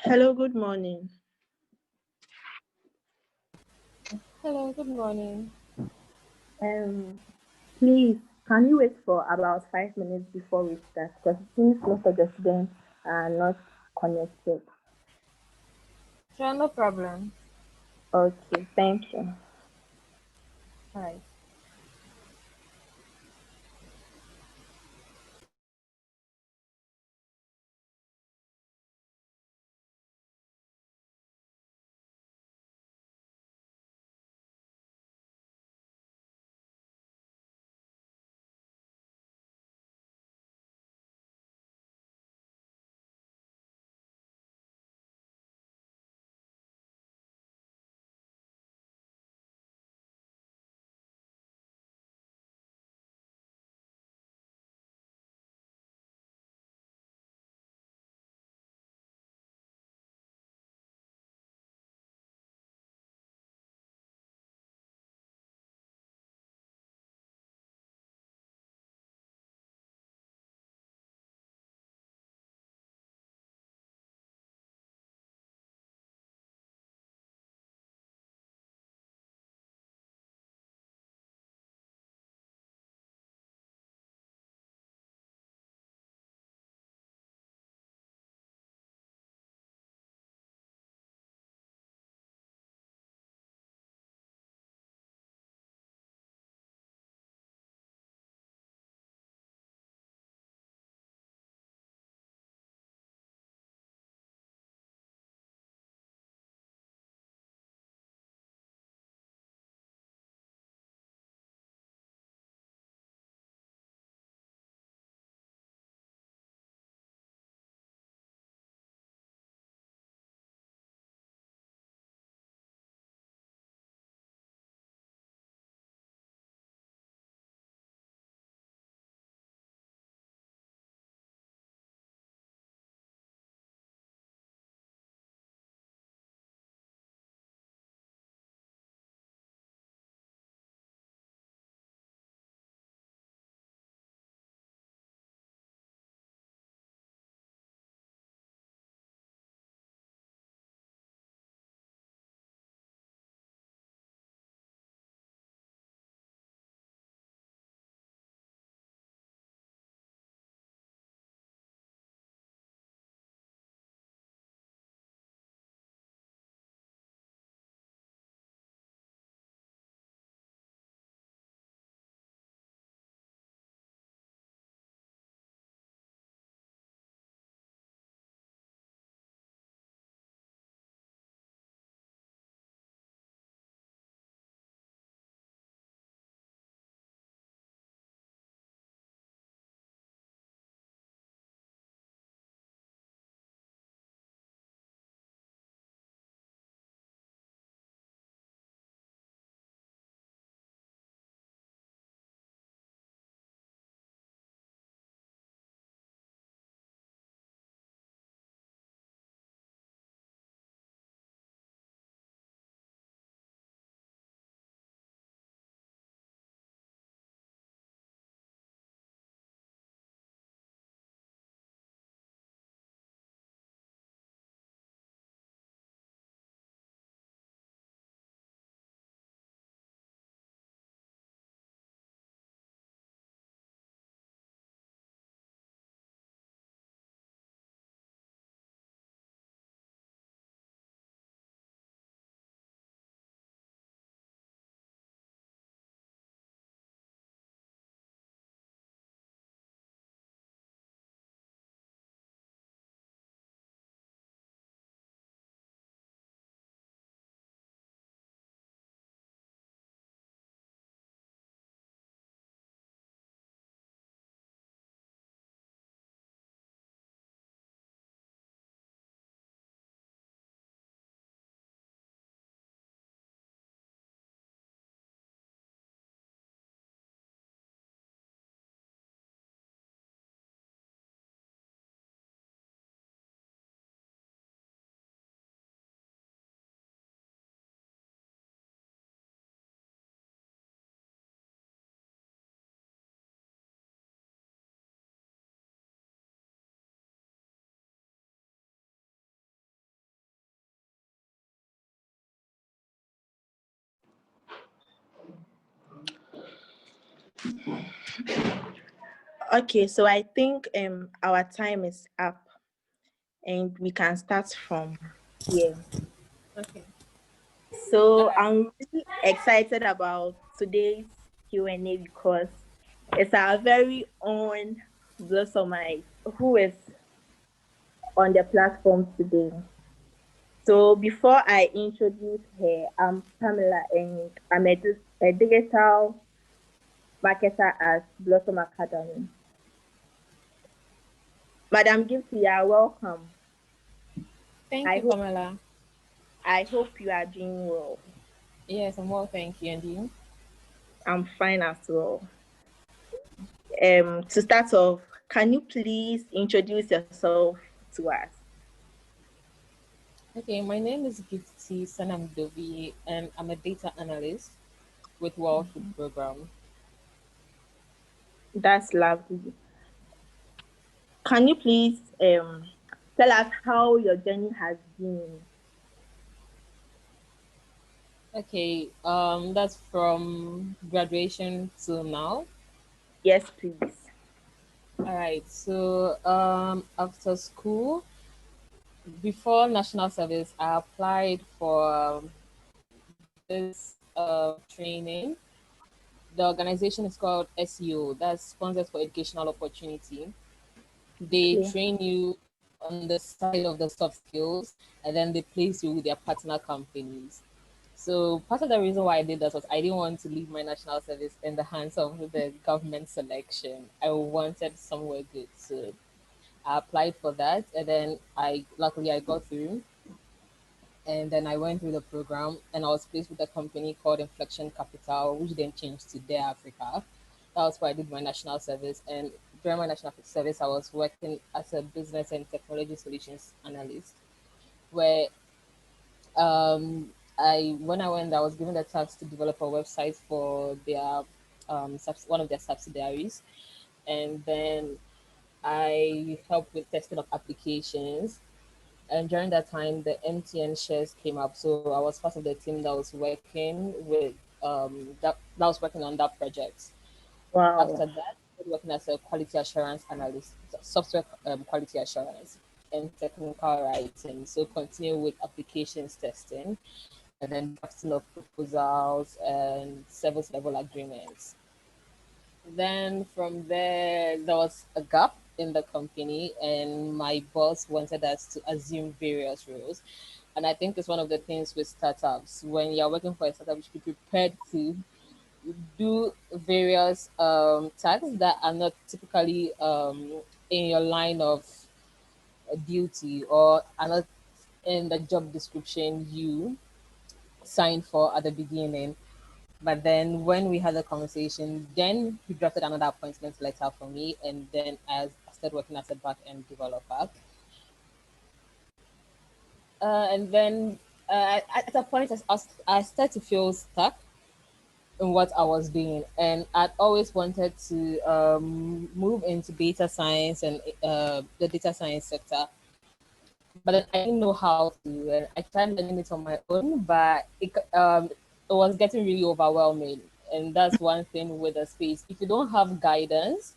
Hello, good morning. Hello, good morning. Um, Please, can you wait for about 5 minutes before we start? Because it seems most of the students are not connected. Sure, no problem. Okay, thank you. All right. Okay, so I think our time is up and we can start from here. Okay. All So right. I'm really excited about today's Q&A because it's our very own Blossomite who is on the platform today. So before I introduce her, I'm Pamela and I'm a digital marketer at Blossom Academy. Madam Gifty, you are welcome. Thank I you, hope Pamela. I hope you are doing well. Yes, I'm well, thank you. And you? I'm fine as well. To start off, can you please introduce yourself to us? Okay, my name is Gifty Sanamdovi, and I'm a data analyst with World Food Program. That's lovely. Can you please tell us how your journey has been? Okay, that's from graduation till now. Yes, please. All right, so after school, before national service, I applied for this training. The organization is called SEO, that's Sponsors for Educational Opportunity. They Okay. train you on the side of the soft skills, and then they place you with their partner companies. So part of the reason why I did that was I didn't want to leave my national service in the hands of the government selection. I wanted somewhere good. So I applied for that, and then I luckily I got through. And then I went through the program, and I was placed with a company called Inflection Capital, which then changed to Dare Africa. That was where I did my national service. And during my national service, I was working as a business and technology solutions analyst, where I when I went, I was given the task to develop a website for their one of their subsidiaries, and then I helped with testing of applications. And during that time, the MTN shares came up, so I was part of the team that was working with that was working on that project. Wow. After that, I started working as a quality assurance analyst, software quality assurance and technical writing. So continue with applications testing and then drafting of proposals and service level agreements. Then from there, there was a gap in the company, and my boss wanted us to assume various roles. And I think it's one of the things with startups. When you're working for a startup, you should be prepared to do various tasks that are not typically in your line of duty or are not in the job description you signed for at the beginning. But then when we had a conversation, then he drafted another appointment letter for me, and then I started working as a back end developer. And then at a point, I started to feel stuck in what I was doing, and I'd always wanted to move into data science and the data science sector, but then I didn't know how to, and I tried learning it on my own, but it was getting really overwhelming. And that's one thing with the space. If you don't have guidance,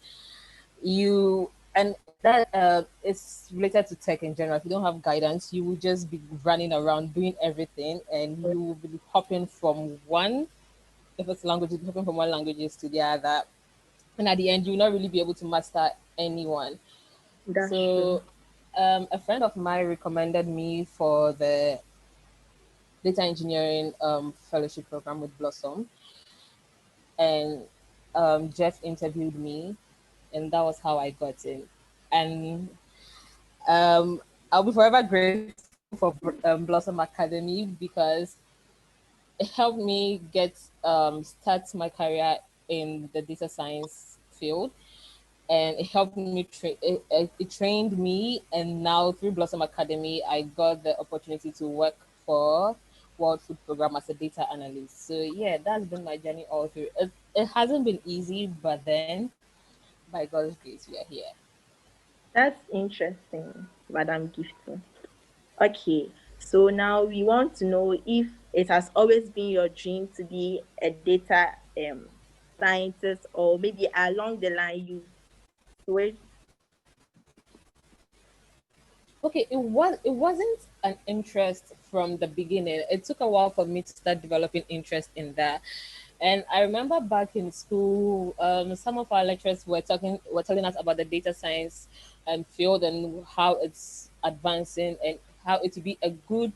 you and that is related to tech in general. If you don't have guidance, you will just be running around doing everything, and you will be hopping from one, if it's languages, hopping from one languages to the other, and at the end, you'll not really be able to master anyone. That's true. So, a friend of mine recommended me for the data engineering fellowship program with Blossom, and Jeff interviewed me, and that was how I got in. And I'll be forever grateful for Blossom Academy because it helped me start my career in the data science field, and it helped me it trained me, and now through Blossom Academy I got the opportunity to work for World Food Program as a data analyst. So yeah, that's been my journey all through. It hasn't been easy, but then by God's grace we are here. That's interesting, Madam Gifty. Okay, so now we want to know if it has always been your dream to be a data scientist, or maybe along the line you switched? Okay, it wasn't an interest from the beginning. It took a while for me to start developing interest in that. And I remember back in school, some of our lecturers were telling us about the data science field and how it's advancing and how it would be a good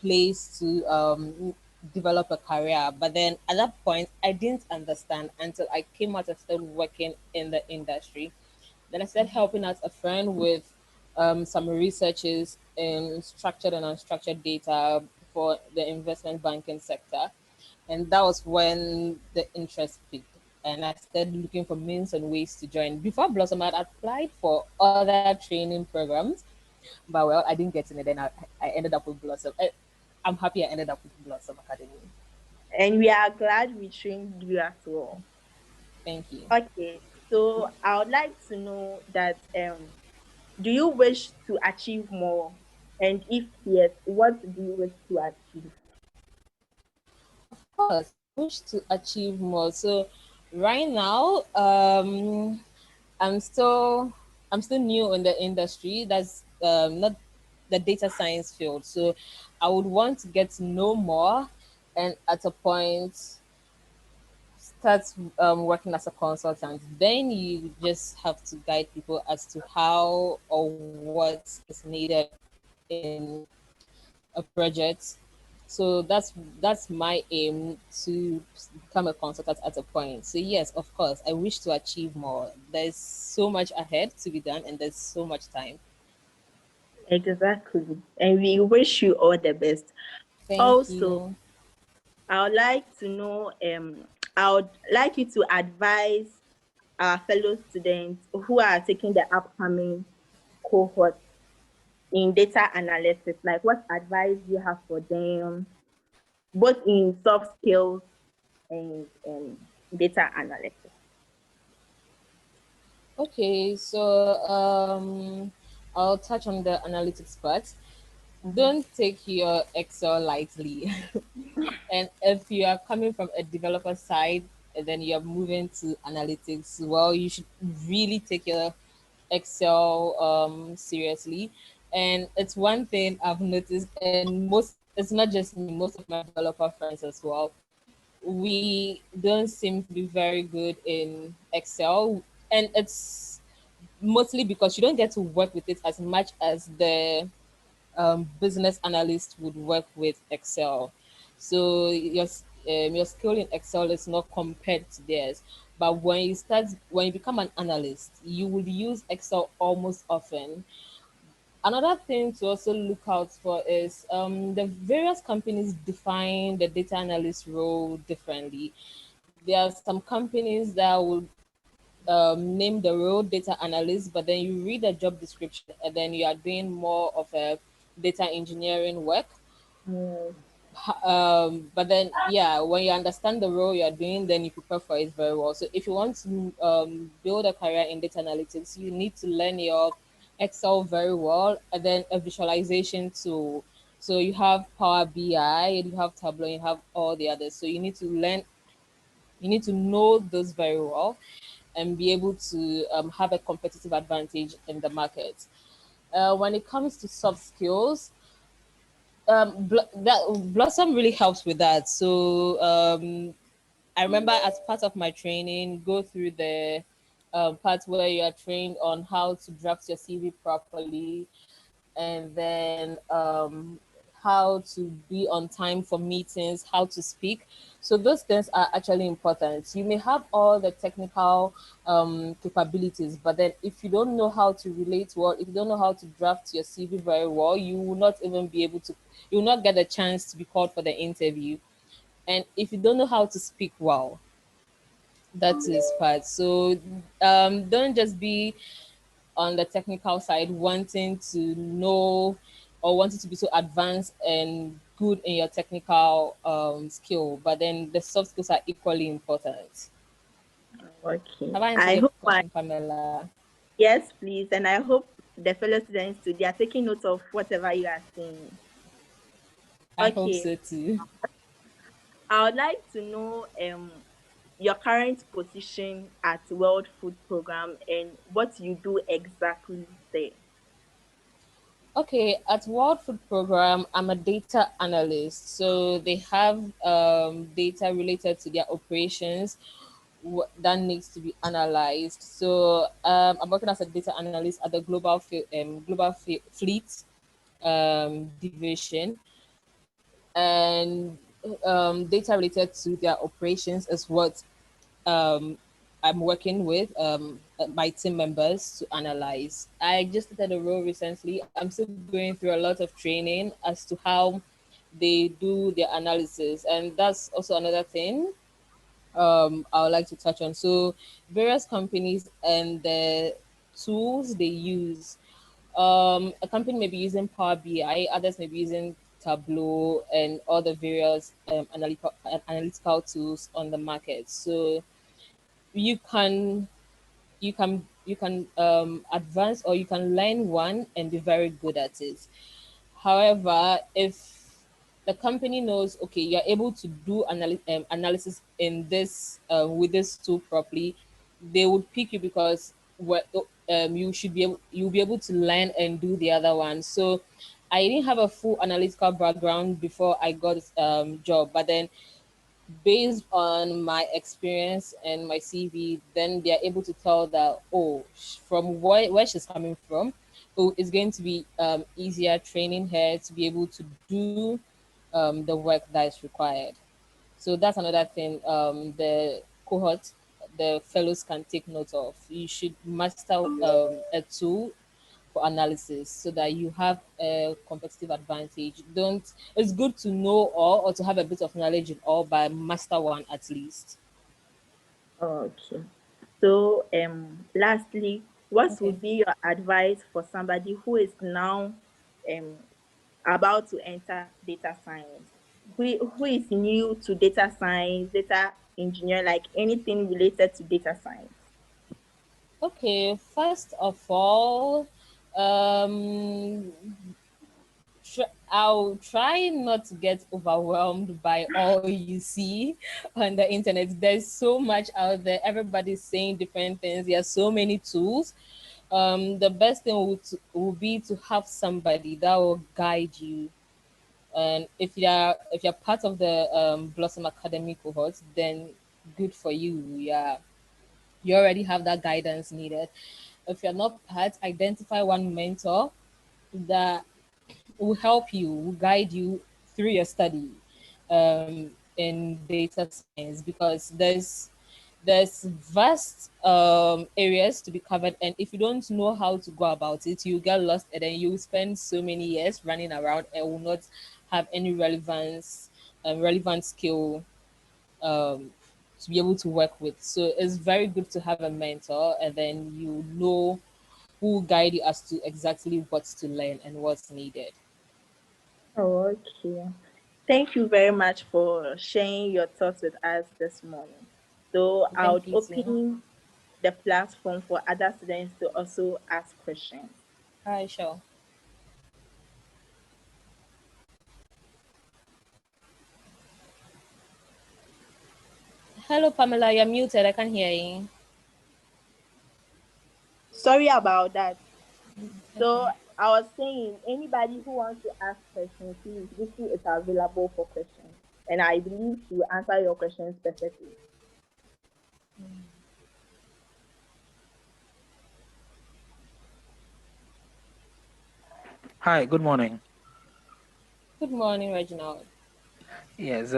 place to develop a career. But then at that point, I didn't understand until I came out and started working in the industry. Then I started helping out a friend with some researches in structured and unstructured data for the investment banking sector. And that was when the interest peaked. And I started looking for means and ways to join. Before Blossom, I'd applied for other training programs, but well, I didn't get in it. Then I ended up with Blossom. I'm happy I ended up with Blossom Academy. And we are glad we trained you as well. Thank you. Okay, so I would like to know that do you wish to achieve more? And if yes, what do you wish to achieve? Of course, I wish to achieve more. So right now, I'm still I'm still new in the industry. That's not the data science field. So I would want to get to know more, and at a point start working as a consultant. Then you just have to guide people as to how or what is needed in a project. So that's my aim, to become a consultant at a point. So yes, of course, I wish to achieve more. There's so much ahead to be done, and there's so much time. Exactly. And we wish you all the best. Thank Also, you. I would like to know, I would like you to advise our fellow students who are taking the upcoming cohort in data analysis. Like, what advice do you have for them, both in soft skills and data analysis? Okay, so I'll touch on the analytics part. Mhm. Don't take your Excel lightly. And if you are coming from a developer side and then you're moving to analytics, well, you should really take your Excel seriously. And it's one thing I've noticed, and it's not just me, most of my developer friends as well. We don't seem to be very good in Excel, and it's mostly because you don't get to work with it as much as the business analyst would work with Excel. So your skill in Excel is not compared to theirs. But when you become an analyst, you will use Excel almost often. Another thing to also look out for is the various companies define the data analyst role differently. There are some companies that will name the role data analyst, but then you read the job description and then you are doing more of a data engineering work. Yes. But then, yeah, when you understand the role you are doing, then you prepare for it very well. So if you want to build a career in data analytics, you need to learn your Excel very well, and then a visualization tool. So you have Power BI, you have Tableau, you have all the others. So you need to know those very well and be able to have a competitive advantage in the market. When it comes to soft skills, that Blossom really helps with that. So I remember as part of my training, go through the part where you are trained on how to draft your CV properly, and then how to be on time for meetings, how to speak. So those things are actually important. You may have all the technical capabilities, but then if you don't know how to relate well, if you don't know how to draft your CV very well, you will not even be able to, you will not get a chance to be called for the interview. And if you don't know how to speak well, that is part. So don't just be on the technical side wanting to know or wanting to be so advanced and good in your technical skill, but then the soft skills are equally important. Okay. Have I answered I your hope question, Pamela? yes, please. And I hope the fellow students too, they are taking note of whatever you are saying. I hope Okay. so too. I would like to know your current position at World Food Program and what you do exactly there. Okay, at World Food Program, I'm a data analyst. So they have data related to their operations that needs to be analyzed. So I'm working as a data analyst at the Fleet division, and data related to their operations is what um, I'm working with my team members to analyze. I just started a role recently. I'm still going through a lot of training as to how they do their analysis, and that's also another thing I would like to touch on. So, various companies and the tools they use. A company may be using Power BI, others may be using Tableau and all the various analytical tools on the market. So you can advance, or you can learn one and be very good at it. However, if the company knows, okay, you're able to do analysis in this with this tool properly, they would pick you because you'll be able to learn and do the other one. So I didn't have a full analytical background before I got this job, but then based on my experience and my CV, then they're able to tell that, oh, from where she's coming from, oh, it's going to be easier training her to be able to do the work that is required. So that's another thing the cohort, the fellows can take note of. You should master a tool for analysis so that you have a competitive advantage. Don't It's good to know all or to have a bit of knowledge in all, but master one at least. Okay. So, lastly, what Okay. would be your advice for somebody who is now um, about to enter data science? Who is new to data science, data engineer, like anything related to data science? Okay, first of all, um, I'll try not to get overwhelmed by all you see on the internet. There's so much out there. Everybody's saying different things. There are so many tools. The best thing would be to have somebody that will guide you. And if you're part of the Blossom Academy cohort, then good for you. Yeah, you already have that guidance needed. If you're not part, identify one mentor that will help you, will guide you through your study in data science, because there's vast areas to be covered, and if you don't know how to go about it, you get lost, and then you spend so many years running around and will not have any relevant skill um, to be able to work with. So it's very good to have a mentor, and then you know who will guide you as to exactly what to learn and what's needed. Oh, okay. Thank you very much for sharing your thoughts with us this morning. So I Thank would you too. open the platform for other students to also ask questions. Hi, sure. Hello, Pamela. You're muted. I can't hear you. Sorry about that. So Okay. I was saying, anybody who wants to ask questions, please, Gifty is available for questions. And I believe she will answer your questions perfectly. Hi, good morning. Good morning, Reginald. Yes,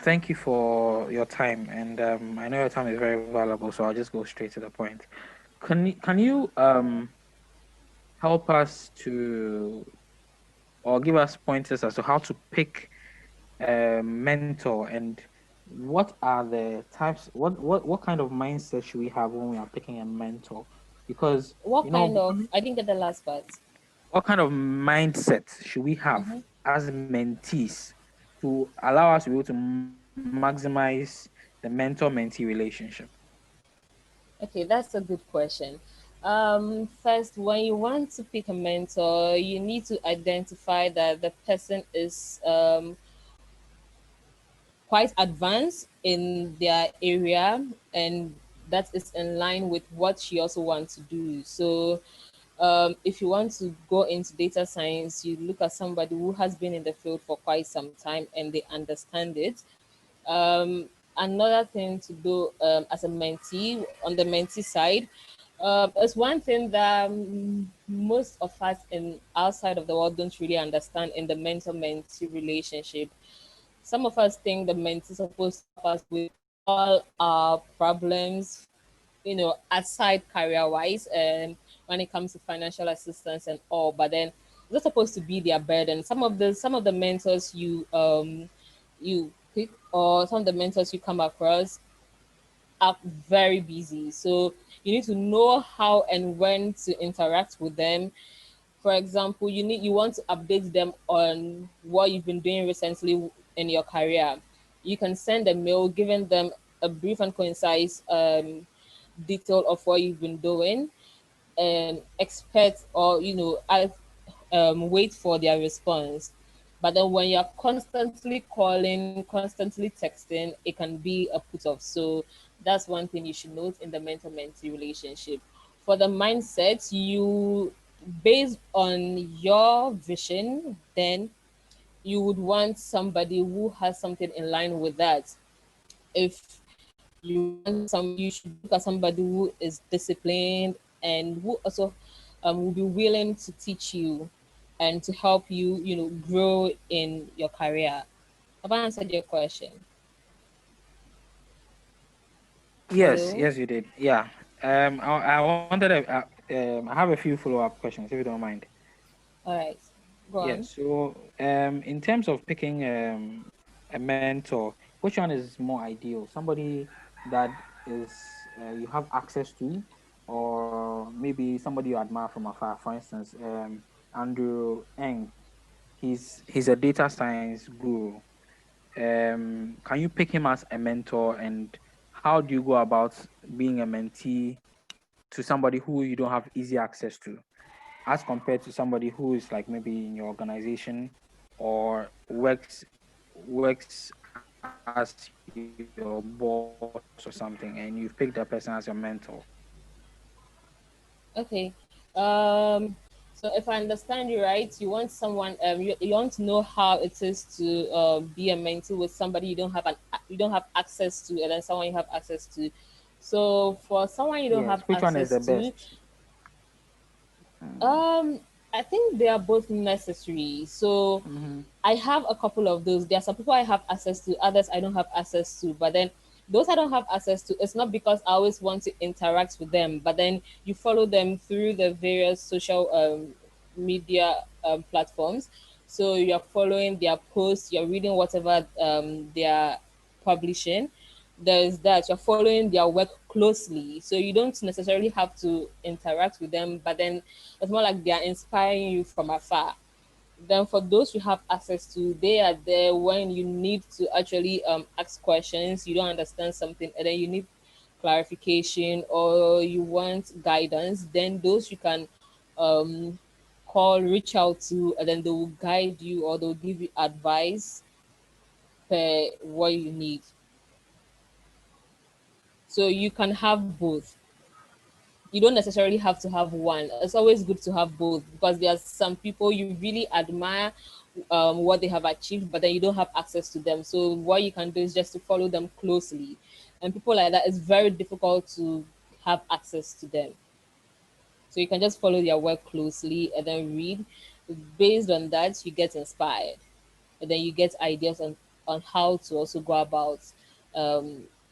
thank you for your time, and I know your time is very valuable, so I'll just go straight to the point. Can you help us to or give us pointers as to how to pick a mentor, and what are the types, what kind of mindset should we have when we are picking a mentor? Because What kind of? becoming I didn't get the last part. what kind of mindset should we have Mm-hmm. as mentees to allow us to be able to maximize the mentor-mentee relationship? Okay, that's a good question. First, when you want to pick a mentor, you need to identify that the person is quite advanced in their area, and that is in line with what she also wants to do. So if you want to go into data science, you look at somebody who has been in the field for quite some time and they understand it. Another thing to do as a mentee, on the mentee side, is one thing that most of us in outside of the world don't really understand in the mentor-mentee relationship. Some of us think the mentee is supposed to help us with all our problems, aside career-wise, and when it comes to financial assistance and all. But then it's not supposed to be their burden. Some of the mentors you pick, or some of the mentors you come across, are very busy. So you need to know how and when to interact with them. For example, you want to update them on what you've been doing recently in your career. You can send a mail giving them a brief and concise detail of what you've been doing, and expect, or wait for their response. But then when you're constantly calling, constantly texting, it can be a put off. So that's one thing you should note in the mentor mentee relationship. For the mindset, based on your vision, then you would want somebody who has something in line with that. If you should look at somebody who is disciplined and who also will be willing to teach you and to help you, grow in your career. Have I answered your question? Yes, Hello? yes, you did. Yeah. I wanted I have a few follow-up questions, if you don't mind. All right. Go Yeah. on. So, in terms of picking a mentor, which one is more ideal? Somebody that is you have access to, or maybe somebody you admire from afar. For instance, Andrew Ng. He's a data science guru. Can you pick him as a mentor, and how do you go about being a mentee to somebody who you don't have easy access to, as compared to somebody who is like maybe in your organization or works as your boss or something, and you've picked that person as your mentor? Okay. Um, so if I understand you right, you want someone, you want to know how it is to be a mentee with somebody you don't have access to, and then someone you have access to. So for someone you don't Yes, have which one is access the to, best? Mm. um, I think they are both necessary. So Mm-hmm. I have a couple of those. There are some people I have access to, others I don't have access to. But then those I don't have access to, it's not because I always want to interact with them, but then you follow them through the various social media platforms. So you're following their posts, you're reading whatever they are publishing. There's that you're following their work closely, so you don't necessarily have to interact with them, but then it's more like they are inspiring you from afar. Then for those you have access to, they are there when you need to actually ask questions, you don't understand something, and then you need clarification or you want guidance. Then those you can um, call, reach out to, and then they will guide you or they'll give you advice per what you need. So you can have both. You don't necessarily have to have one. It's always good to have both, because there are some people you really admire what they have achieved, but then you don't have access to them. So what you can do is just to follow them closely. And people like that, it's very difficult to have access to them. So you can just follow their work closely and then read. Based on that, you get inspired, and then you get ideas on how to also go about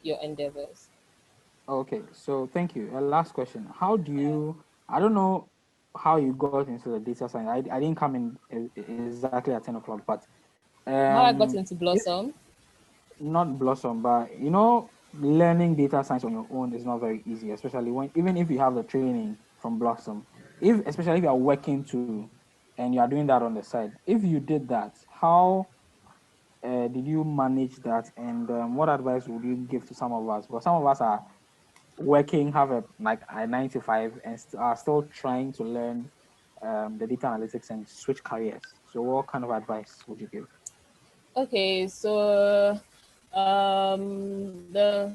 your endeavors. Okay, so thank you. Last question. How do you, I don't know how you got into the data science. I didn't come in exactly at 10 o'clock, but How I got um, into if Blossom. not Blossom, but learning data science on your own is not very easy, especially when, even if you have the training from Blossom, especially if you are working too and you are doing that on the side. If you did that, how did you manage that, and what advice would you give to some of us? Because some of us are working, have a 9 to 5, and are still trying to learn the data analytics and switch careers. So, what kind of advice would you give? Okay, so The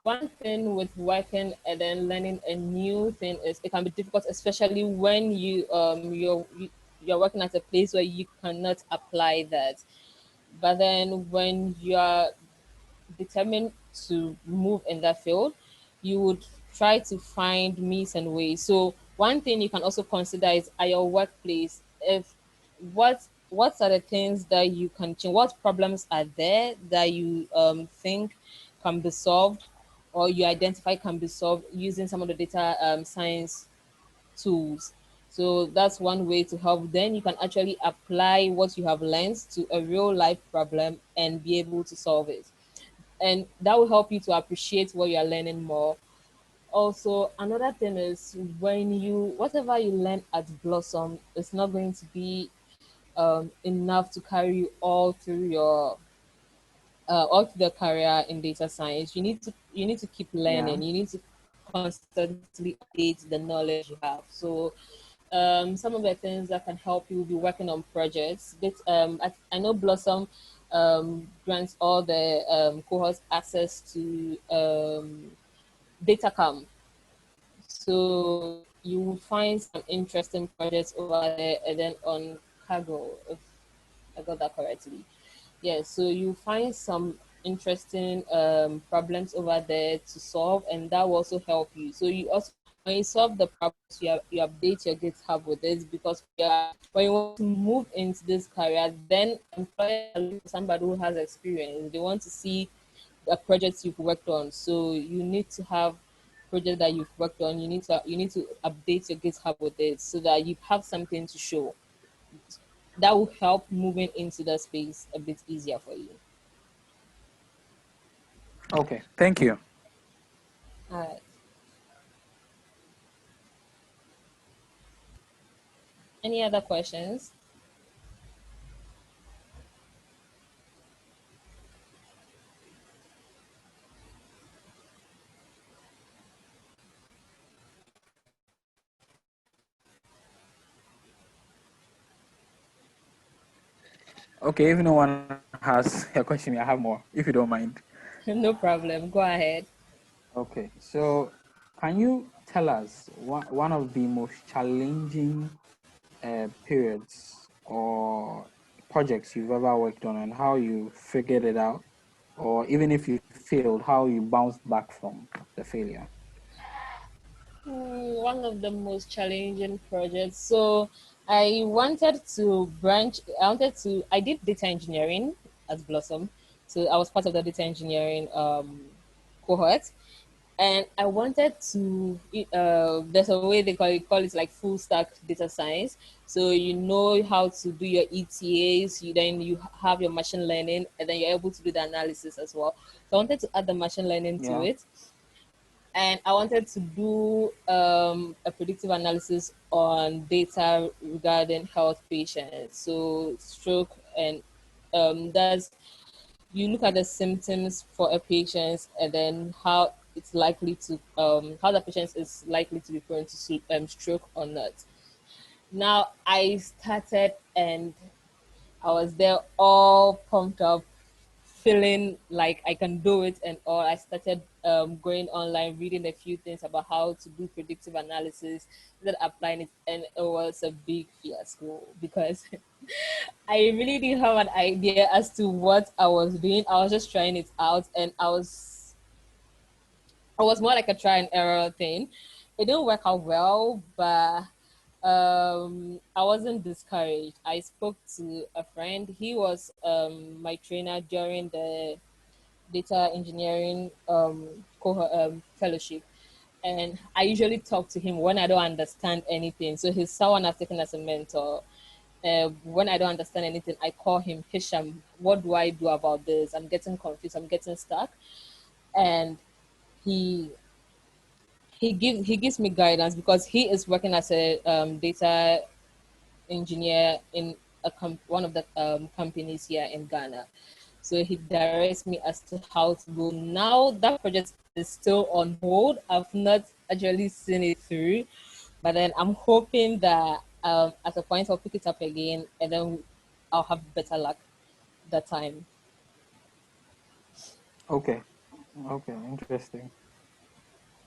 one thing with working and then learning a new thing is it can be difficult, especially when you're working at a place where you cannot apply that. But then when you are determined to move in that field, you would try to find means and ways. So one thing you can also consider is at your workplace, if what are the things that you can change, what problems are there that you think can be solved or you identify can be solved using some of the data science tools. So that's one way to help. Then you can actually apply what you have learned to a real life problem and be able to solve it, and that will help you to appreciate what you are learning more. Also, another thing is when you whatever you learn at Blossom, it's not going to be enough to carry you all through the career in data science. You need to keep Yeah. learning. You need to constantly update the knowledge you have. So some of the things that can help you will be working on projects. I know Blossom grants all the cohorts access to Datacam. So you will find some interesting projects over there, and then on Cargo, if I got that correctly. Yeah, so you find some interesting problems over there to solve, and that will also help you. So you also, when you solve the problems, you update your GitHub with it, because when you want to move into this career, then employers are looking for somebody who has experience. They want to see the projects you've worked on. So you need to have project that you've worked on. You need to update your GitHub with it so that you have something to show. That will help moving into the space a bit easier for you. Okay. Thank you. All right. Any other questions? Okay. If no one has a question, I have more. If you don't mind. No problem. Go ahead. Okay. So, can you tell us one of the most challenging periods or projects you've ever worked on and how you figured it out, or even if you failed, how you bounced back from the failure? One of the most challenging projects. So I did data engineering at Blossom. So I was part of the data engineering cohort. And I wanted to, there's a way they call it like full stack data science. So you know how to do your ETAs, then you have your machine learning, and then you're able to do the analysis as well. So I wanted to add the machine learning to Yeah. it, and I wanted to do a predictive analysis on data regarding health patients, so stroke, and that's you look at the symptoms for a patient and then how it's likely to how the patient is likely to be prone to stroke or not. Now I started and I was there all pumped up, feeling like I can do it and all. I started going online, reading a few things about how to do predictive analysis, then applying it, and it was a big fiasco because I really didn't have an idea as to what I was doing. I was just trying it out, and I was more like a try and error thing. It didn't work out well, but I wasn't discouraged. I spoke to a friend. He was my trainer during the data engineering fellowship. And I usually talk to him when I don't understand anything. So he's someone I've taken as a mentor. When I don't understand anything, I call him, Hisham, what do I do about this? I'm getting confused, I'm getting stuck. And he he gives me guidance because he is working as a data engineer in one of the companies here in Ghana. So he directs me as to how to go. Now that project is still on hold. I've not actually seen it through, but then I'm hoping that at a point I'll pick it up again and then I'll have better luck that time. Okay. Okay. Interesting.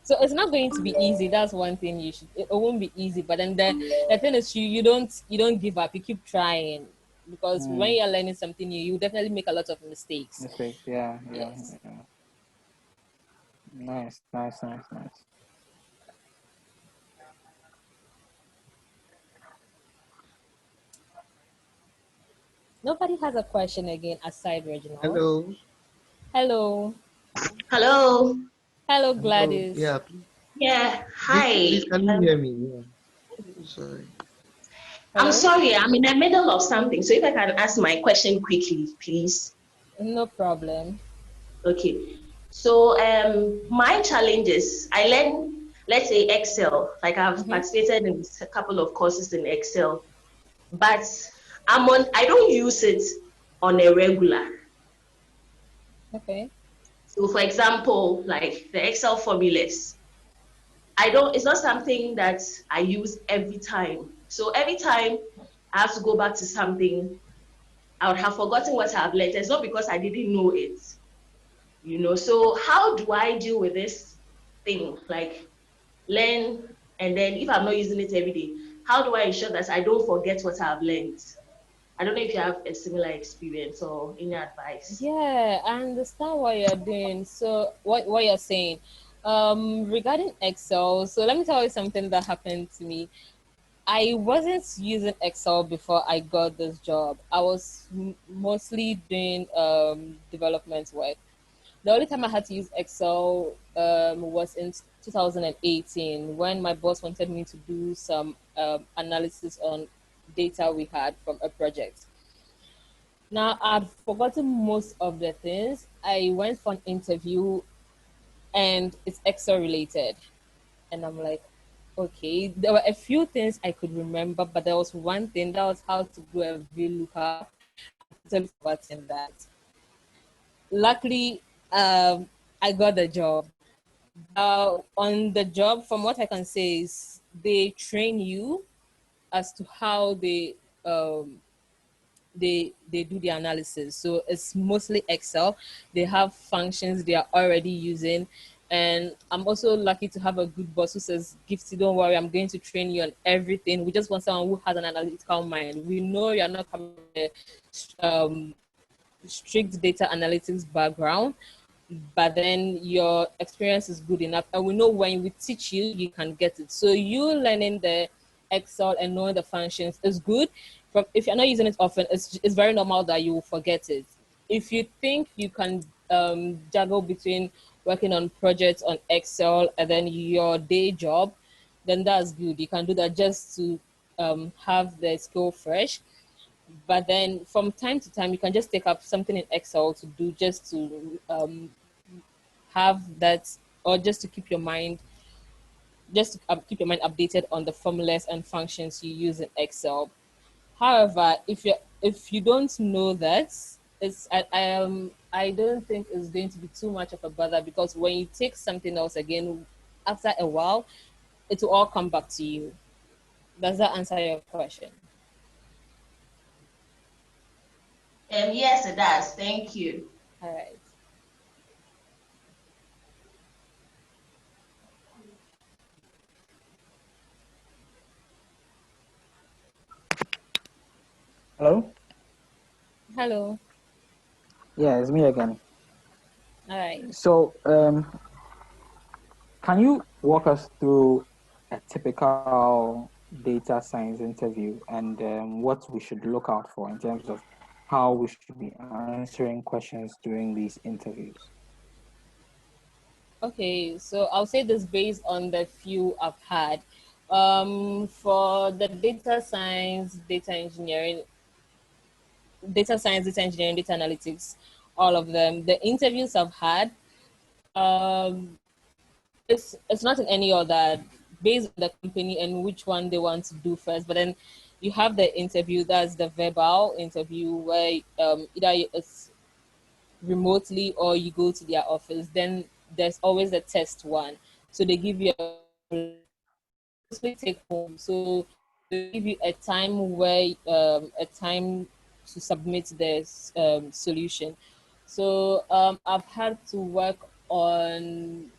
So it's not going to be easy. That's one thing you should. It won't be easy, but then the thing is, you don't give up. You keep trying because when Mm. you're learning something new, you definitely make a lot of mistakes. Mistakes. Yeah. Yeah. Yes. Yeah. Nice. Nice. Nice. Nice. Nobody has a question again aside Reginald. Hello. Hello, Hello. hello Hello. Gladys. Yeah, Yeah. Gifty, please, Hi. can you hear me? Yeah. Sorry. I'm Hello. sorry. I'm in the middle of something. So if I can ask my question quickly, please. No problem. Okay. So my challenge is I learn, let's say Excel. Like I've Mm-hmm. participated in a couple of courses in Excel, but I don't use it on a regular. Okay. So for example, like the Excel formulas, it's not something that I use every time. So every time I have to go back to something, I would have forgotten what I've learned. It's not because I didn't know it. So how do I deal with this thing? Like learn, and then if I'm not using it every day, how do I ensure that I don't forget what I've learned? I don't know if you have a similar experience or any advice. Yeah, I understand what you're doing. So what you're saying, regarding Excel. So let me tell you something that happened to me. I wasn't using Excel before I got this job. I was mostly doing development work. The only time I had to use Excel was in 2018 when my boss wanted me to do some analysis on data we had from a project. Now I've forgotten most of the things. I went for an interview and it's Excel related. And I'm like, okay, there were a few things I could remember, but there was one thing that was how to do a VLOOKUP. I've totally forgotten that. Luckily, I got the job. On the job, from what I can say, is they train you as to how um, they do the analysis. So it's mostly Excel. They have functions they are already using. And I'm also lucky to have a good boss who says, Gifty, don't worry, I'm going to train you on everything. We just want someone who has an analytical mind. We know you're not coming from a strict data analytics background, but then your experience is good enough. And we know when we teach you, you can get it. So you learning the Excel and knowing the functions is good. From if you're not using it often, it's very normal that you will forget it. If you think you can juggle between working on projects on Excel and then your day job, then that's good. You can do that just to have the skill fresh. But then from time to time, you can just take up something in Excel to do just to have that, or just to keep your mind, just to keep your mind updated on the formulas and functions you use in Excel. However, if you don't know that, I don't think it's going to be too much of a bother, because when you take something else again, after a while, it will all come back to you. Does that answer your question? Yes, it does. Thank you. All right. Hello. Hello. Yeah, it's me again. All right. So, can you walk us through a typical data science interview and what we should look out for in terms of how we should be answering questions during these interviews? Okay, so I'll say this based on the few I've had. For the data engineering, data analytics, all of them, the interviews I've had, um, it's not in any order, based on the company and which one they want to do first. But then you have the interview, that's the verbal interview, where either it's remotely or you go to their office. Then there's always a test one. So they give you mostly take home. So they give you a time to submit the solution. So I've had to work on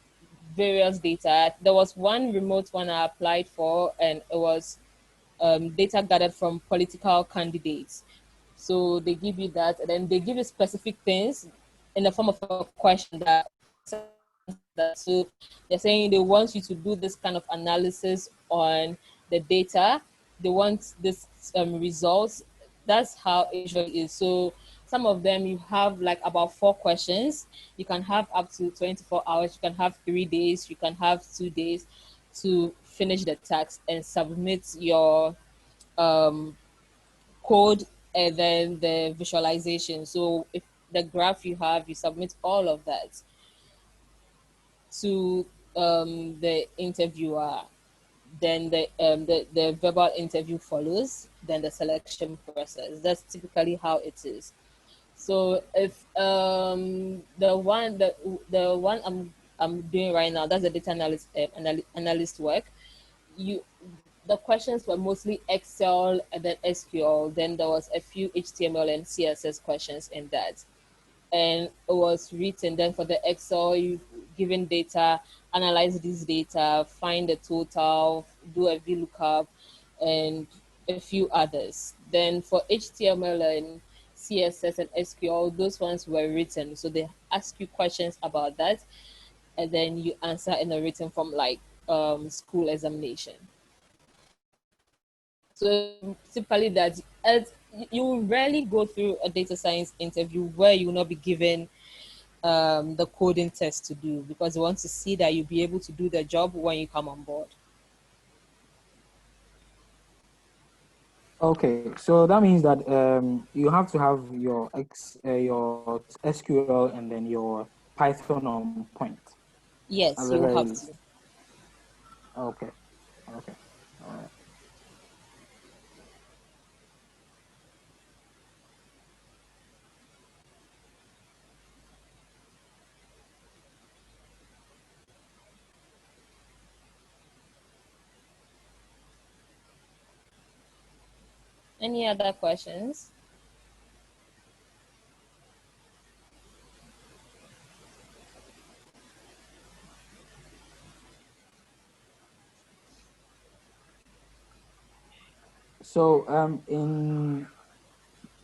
various data. There was one remote one I applied for, and it was data gathered from political candidates. So they give you that, and then they give you specific things in the form of a question that that. So they're saying they want you to do this kind of analysis on the data. They want this results. That's how it usually is. So some of them you have like about 4 questions. You can have up to 24 hours. You can have 3 days. You can have 2 days to finish the task and submit your um, code and then the visualization. So if the graph you have, you submit all of that to the interviewer. Then the verbal interview follows, then the selection process. That's typically how it is. So if the one I'm doing right now, that's the data analyst work. You The questions were mostly Excel and then SQL. Then there was a few HTML and CSS questions in that, and it was written. Then for the Excel, you given data, analyze this data, find the total, do a VLOOKUP, and a few others. Then for HTML and CSS and SQL, those ones were written. So they ask you questions about that, and then you answer in a written form, like school examination. So typically that as you will rarely go through a data science interview where you will not be given the coding test to do, because they want to see that you'll be able to do the job when you come on board. Okay, so that means that you have to have your SQL and then your Python on point at the Yes, you very will have least. to. Okay, okay, all right. Any other questions? So in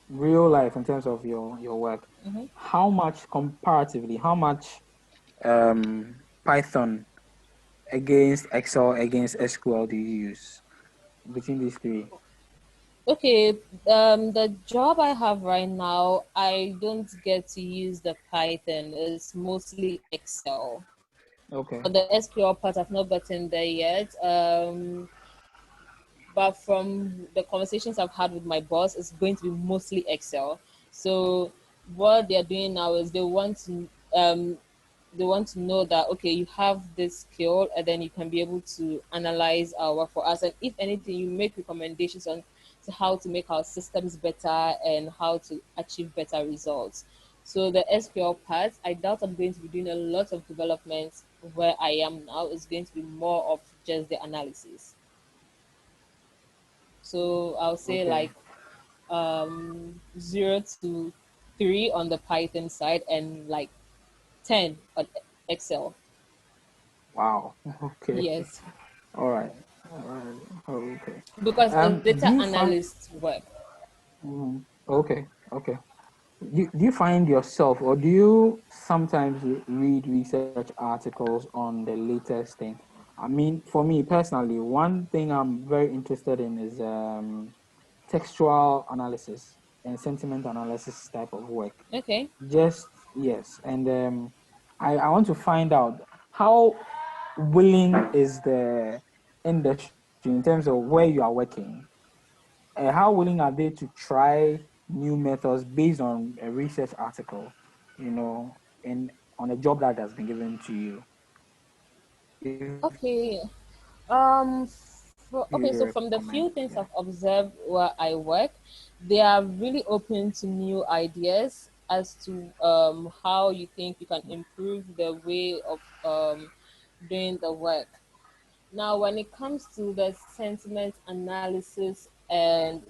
real life, in terms of your work, Mm-hmm. how much comparatively, how much Python against Excel against SQL do you use between these three? Okay, the job I have right now, I don't get to use the Python. It's mostly Excel. Okay, For the SQL part, I've not gotten there yet. But from the conversations I've had with my boss, it's going to be mostly Excel. So what they're doing now is they want to know that okay, you have this skill, and then you can be able to analyze our work for us, and if anything, you make recommendations on to how to make our systems better and how to achieve better results. So the SQL part, I doubt I'm going to be doing a lot of development where I am now. It's going to be more of just the analysis. So I'll say okay. like 0 to 3 on the Python side and like 10 on Excel. Wow. Okay. Yes, All right. All right. Oh, okay. because it's Do data you find? analyst work. Okay. Okay. Do you find yourself, or do you sometimes read research articles on the latest thing? I mean, for me personally, one thing I'm very interested in is textual analysis and sentiment analysis type of work. Okay. Just yes, and I want to find out how willing is the industry in terms of where you are working. How willing are they to try new methods based on a research article, you know, in on a job that has been given to you? If Okay. you Okay, so from the recommend, few things yeah. I've observed where I work, they are really open to new ideas as to how you think you can improve the way of doing the work. Now, when it comes to the sentiment analysis and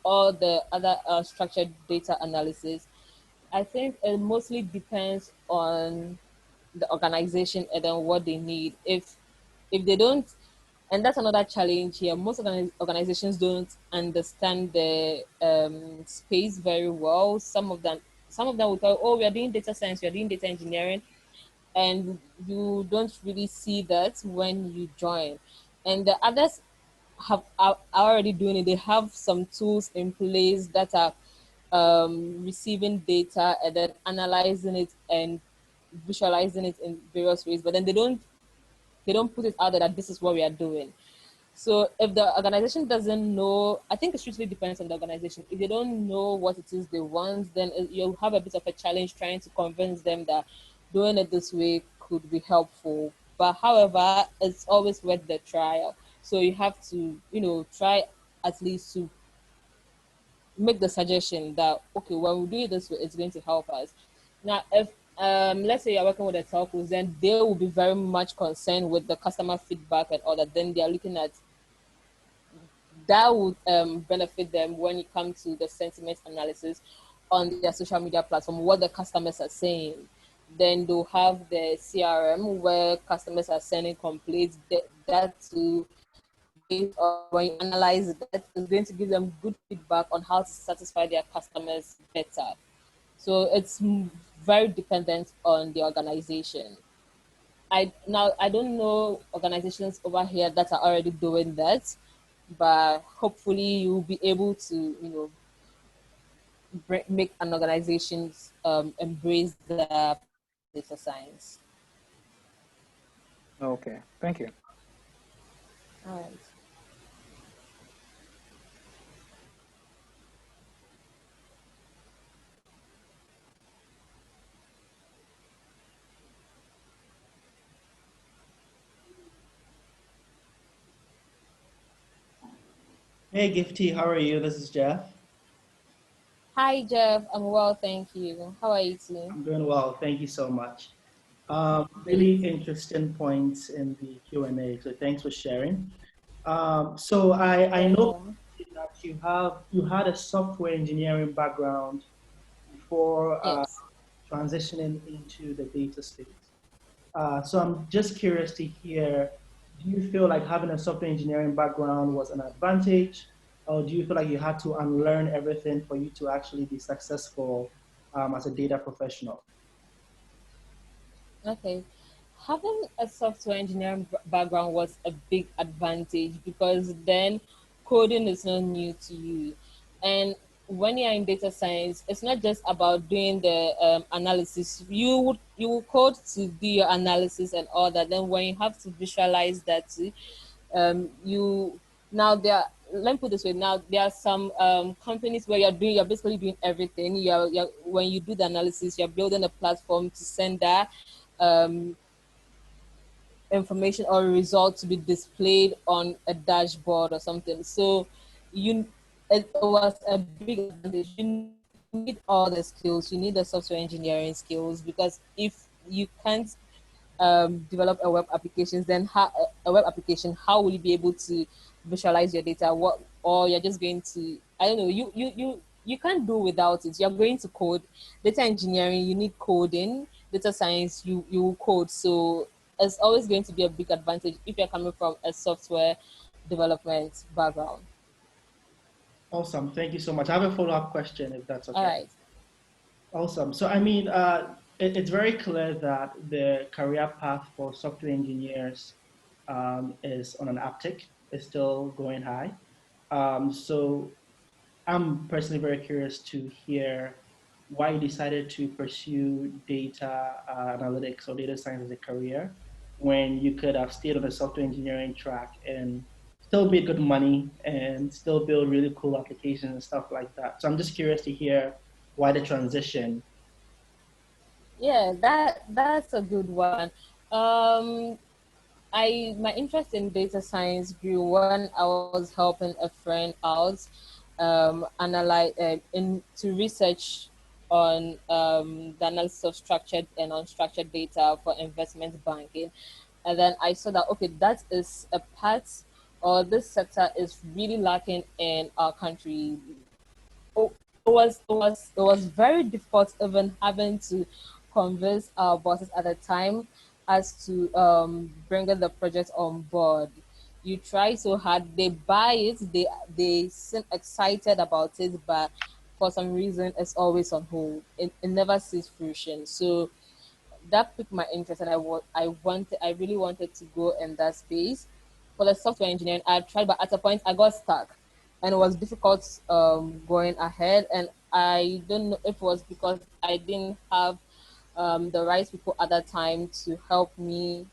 all the other structured data analysis, I think it mostly depends on the organization and then what they need. If they don't, and that's another challenge here. Most organizations don't understand the space very well. Some of them will tell, "Oh, we are doing data science, we are doing data engineering," and you don't really see that when you join. And the others are already doing it. They have some tools in place that are receiving data and then analyzing it and visualizing it in various ways. But then they don't put it out there that this is what we are doing. So if the organization doesn't know, I think it strictly depends on the organization. If they don't know what it is they want, then you'll have a bit of a challenge trying to convince them that doing it this way could be helpful. But however, it's always worth the trial. So you have to, try at least to make the suggestion that, okay, when we do it this way, it's going to help us. Now, if let's say you're working with the telcos, then they will be very much concerned with the customer feedback and all that. Then they are looking at that would benefit them when it comes to the sentiment analysis on their social media platform, what the customers are saying. Then they'll have the CRM where customers are sending complaints. That to based on when you analyze that is going to give them good feedback on how to satisfy their customers better. So it's very dependent on the organization. I don't know organizations over here that are already doing that, but hopefully you'll be able to make an organization embrace the data science. Okay, thank you. All right. Hey Gifty, how are you? This is Jeff. Hi Jeff, I'm well, thank you. How are you too? I'm doing well. Thank you so much. Great. Really interesting points in the Q&A, so thanks for sharing. So I know Welcome. that you had a software engineering background before Yes. transitioning into the data space. So I'm just curious to hear, do you feel like having a software engineering background was an advantage, or do you feel like you had to unlearn everything for you to actually be successful as a data professional? Okay. Having a software engineering background was a big advantage because then coding is not new to you. And when you're in data science, it's not just about doing the analysis. You would code to do your analysis and all that. Then when you have to visualize that, you now there. Let me put it this way. Now there are some companies where you're basically doing everything. When you do the analysis, you're building a platform to send that um, information or result to be displayed on a dashboard or something. So you it was a big advantage. You need all the skills. You need the software engineering skills because if you can't develop a web applications, then a web application, how will you be able to visualize your data? What or you're just going to I don't know. You can't do without it. You're going to code. Data engineering, you need coding. Data science, you code. So it's always going to be a big advantage if you're coming from a software development background. Awesome. Thank you so much. I have a follow-up question, if that's All okay. right. Awesome. So, I mean, it's very clear that the career path for software engineers is on an uptick, is still going high. So, I'm personally very curious to hear why you decided to pursue data analytics or data science as a career when you could have stayed on the software engineering track and still make good money and still build really cool applications and stuff like that. So I'm just curious to hear why the transition. Yeah, that's a good one. Um, I my interest in data science grew when I was helping a friend out, analyze into research on the analysis of structured and unstructured data for investment banking, and then I saw that okay, that is a part or this sector is really lacking in our country. it was very difficult even having to convince our bosses at the time as to bringing the project on board. You try so hard, they buy it, they seem excited about it, but for some reason it's always on hold. It never sees fruition. So that piqued my interest, and I really wanted to go in that space. For the software engineering, I tried, but at a point I got stuck, and it was difficult going ahead. And I don't know if it was because I didn't have the right people at that time to help me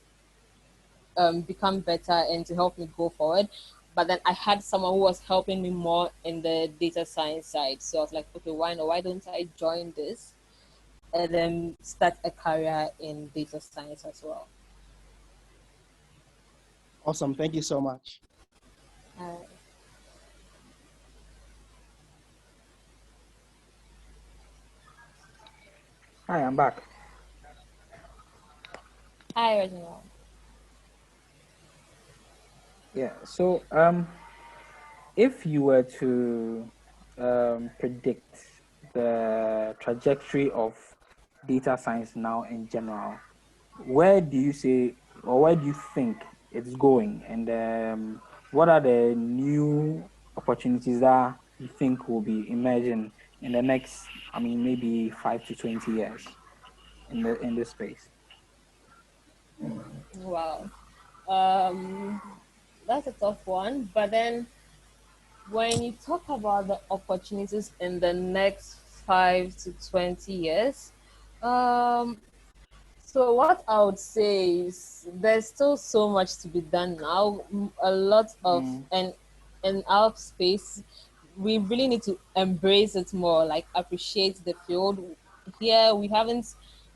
become better and to help me go forward. But then I had someone who was helping me more in the data science side. So I was like, okay, why not? Why don't I join this and then start a career in data science as well? Awesome. Thank you so much. Uh, Hi, I'm back. Hi, Reginald. Yeah. So, if you were to predict the trajectory of data science now in general, where do you say, or where do you think it's going, and what are the new opportunities that you think will be emerging in the next, I mean, maybe 5 to 20 years in this space? Wow. Um, that's a tough one. But then when you talk about the opportunities in the next 5 to 20 years, um, so what I would say is there's still so much to be done now. A lot of, Mm, and in our space, we really need to embrace it more, like appreciate the field. Here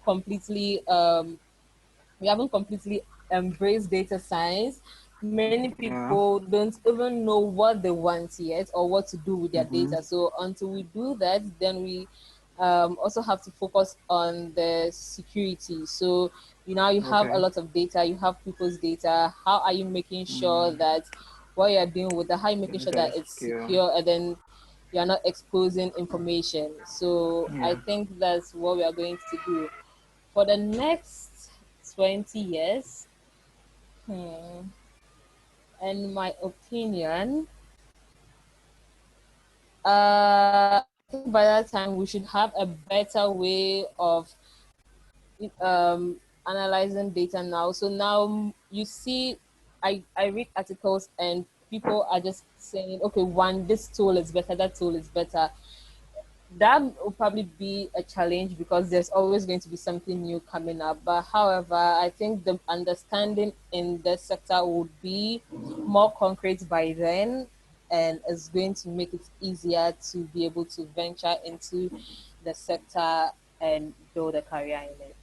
completely we haven't completely embraced data science. Many yeah. people don't even know what they want yet or what to do with their Mm-hmm. data. So until we do that, then we also have to focus on the security. So you have a Okay. lot of data, you have people's data. How are you making sure Mm, that what you're doing with that, how are you the making sure data that is it's secure. secure and then you're not exposing information? So I Yeah. think that's what we are going to do for the next 20 years. In my opinion, I think by that time we should have a better way of analyzing data now. So now you see, I read articles and people are just saying, okay, one, this tool is better, that tool is better. That will probably be a challenge because there's always going to be something new coming up. But however, I think the understanding in the sector would be more concrete by then, and it's going to make it easier to be able to venture into the sector and build a career in it.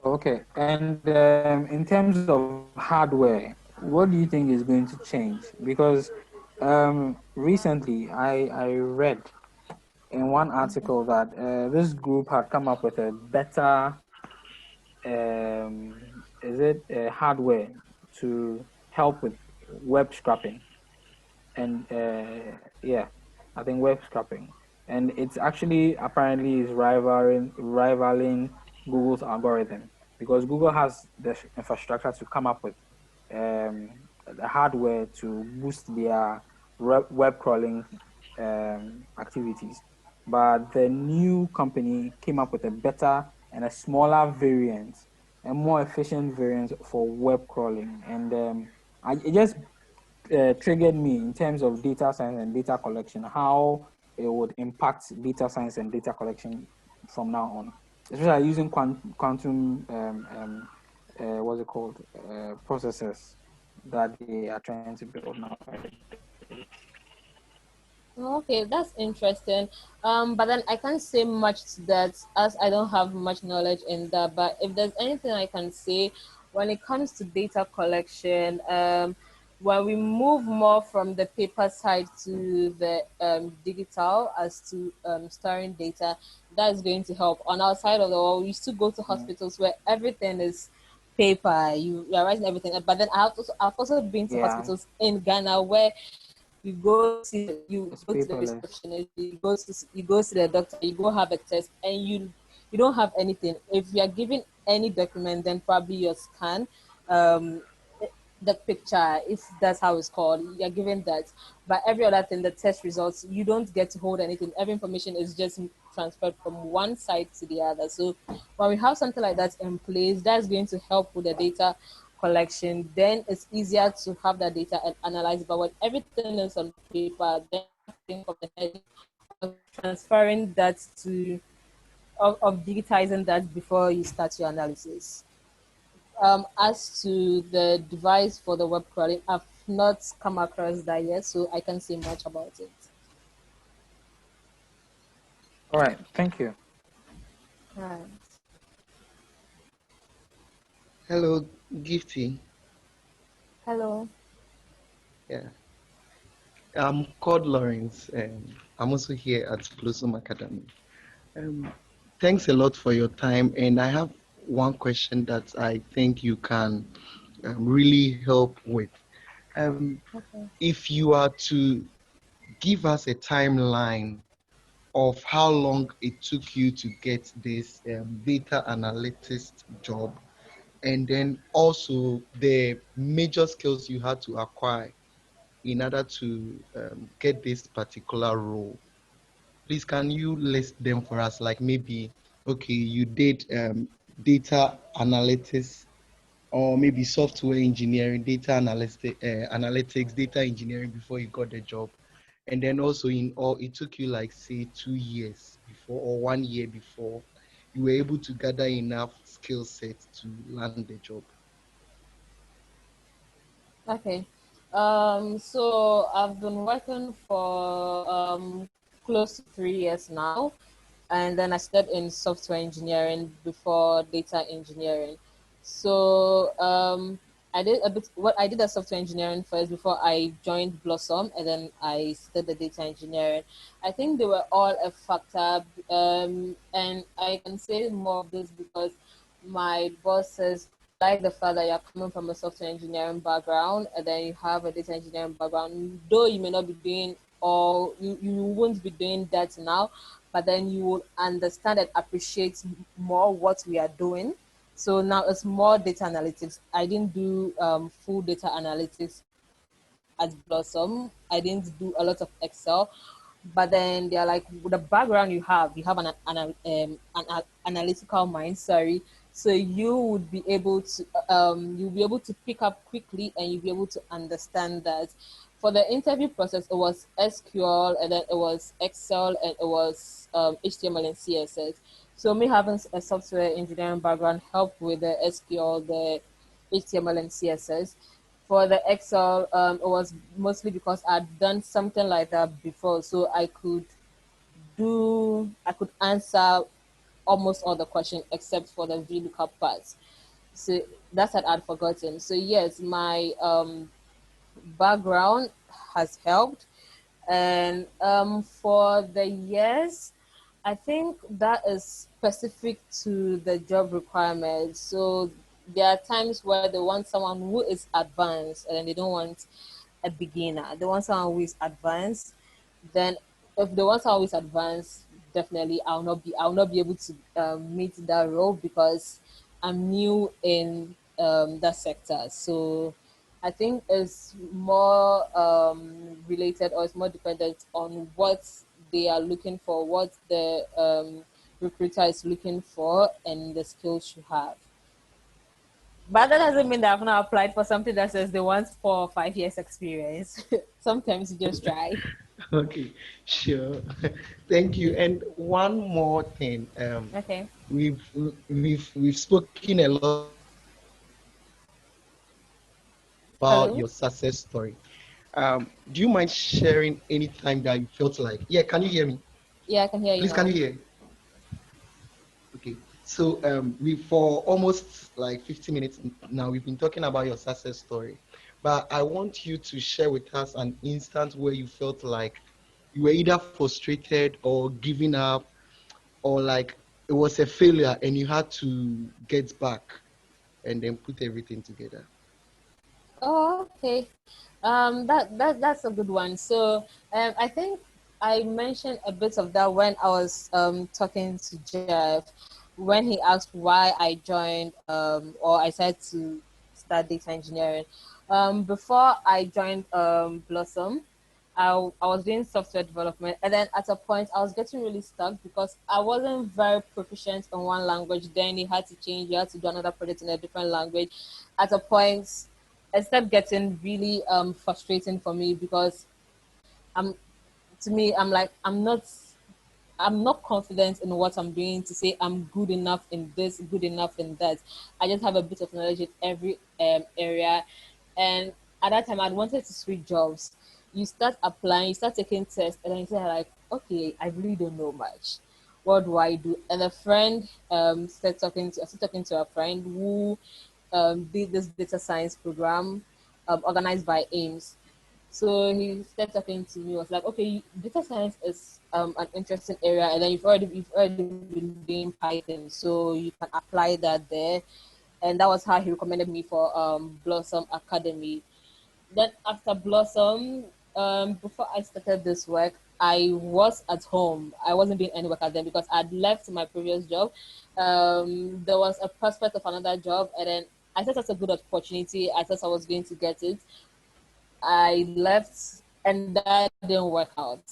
Okay. And in terms of hardware, what do you think is going to change? Because recently I read in one article that this group had come up with a better is it hardware to help with web scraping, and yeah, I think web scraping, and it's actually apparently is rivaling Google's algorithm, because Google has the infrastructure to come up with um, the hardware to boost their web crawling activities. But the new company came up with a better and a smaller variant, a more efficient variant for web crawling. And it just triggered me in terms of data science and data collection, how it would impact data science and data collection from now on, especially using quantum what's it called, processors that they are trying to build now. Okay, that's interesting. But then I can't say much to that as I don't have much knowledge in that. But if there's anything I can say when it comes to data collection, when we move more from the paper side to the digital as to storing data, that is going to help. On our side of the world, we used to go to hospitals where everything is paper. You are writing everything. But then I've also been to Yeah. hospitals in Ghana where You go see It's go to the paperless. receptionist, you go see the doctor, you go have a test, and you don't have anything. If you are given any document, then probably your scan, um, the picture, if that's how it's called, you're given that. But every other thing, the test results, you don't get to hold anything. Every information is just transferred from one side to the other. So when we have something like that in place, that's going to help with the data collection. Then it's easier to have that data and analyze. But when everything is on paper, then you have to think of the headache of transferring that to of digitizing that before you start your analysis. As to the device for the web crawling, I've not come across that yet, so I can't say much about it. All right. Thank you. Right. Hello, Gifty. Hello. Yeah. I'm called Lawrence, and I'm also here at Blossom Academy. Um, Thanks a lot for your time. And I have one question that I think you can really help with. Okay. If you are to give us a timeline of how long it took you to get this data analyst job, and then also the major skills you had to acquire in order to get this particular role. Please, can you list them for us? Like maybe, okay, you did data analytics, or maybe software engineering, analytics, data engineering before you got the job. And then also in all, it took you like say 2 years before or 1 year before you were able to gather enough skill set to land the job. Okay. So I've been working for close to 3 years now, and then I studied in software engineering before data engineering. So I did a bit. What I did as software engineering first before I joined Blossom, and then I studied the data engineering. I think they were all a factor, and I can say more of this because my bosses like the fact that you're coming from a software engineering background and then you have a data engineering background, though you may not be doing all, you won't be doing that now, but then you will understand and appreciate more what we are doing. So now it's more data analytics. I didn't do full data analytics at Blossom. I didn't do a lot of Excel, but then they're like with the background you have an analytical mind. Sorry, so you would be able to you'll be able to pick up quickly and you'll be able to understand that. For the interview process, it was SQL and then it was Excel and it was HTML and CSS. So me having a software engineering background helped with the SQL, the HTML and CSS. For the Excel, it was mostly because I'd done something like that before, so I could answer almost all the questions except for the VLOOKUP parts. So that's what I'd forgotten. So yes, my background has helped, and for the years, I think that is specific to the job requirements. So there are times where they want someone who is advanced and they don't want a beginner. They want someone who is advanced. Then if they want someone who is advanced, definitely I'll not be able to meet that role because I'm new in that sector. So I think it's more related or it's more dependent on what they are looking for, what the recruiter is looking for, and the skills you have. But that doesn't mean that I've not applied for something that says they want 4 or 5 years experience. Sometimes you just try. Okay, sure. Thank you. And one more thing. Okay. We've we've spoken a lot about your success story. Do you mind Hello? sharing any time that you felt like, yeah, can you hear me? Please, can you hear? Yeah, I can hear you now. Okay. So we for almost like 50 minutes now, we've been talking about your success story. But I want you to share with us an instance where you felt like you were either frustrated or giving up, or like it was a failure and you had to get back and then put everything together. Oh, okay. That's a good one. So, I think I mentioned a bit of that when I was talking to Jeff, when he asked why I joined or I said to start data engineering. Before I joined Blossom, I was doing software development, and then at a point I was getting really stuck because I wasn't very proficient in one language. Then you had to change, you had to do another project in a different language. At a point, it started getting really frustrating for me because I'm to me I'm like I'm not confident in what I'm doing to say I'm good enough in this, good enough in that. I just have a bit of knowledge in every area. And at that time, I wanted to switch jobs. You start applying, you start taking tests, and then you say, like, okay, I really don't know much. What do I do? And a friend I started talking to a friend who did this data science program organized by AIMS. So he started talking to me. Was like, okay, data science is an interesting area, and then you've already been doing Python, so you can apply that there. And that was how he recommended me for Blossom Academy. Then after Blossom, before I started this work, I was at home. I wasn't doing any work at them because I'd left my previous job. There was a prospect of another job, and then I thought that's a good opportunity. I thought I was going to get it. I left, and that didn't work out.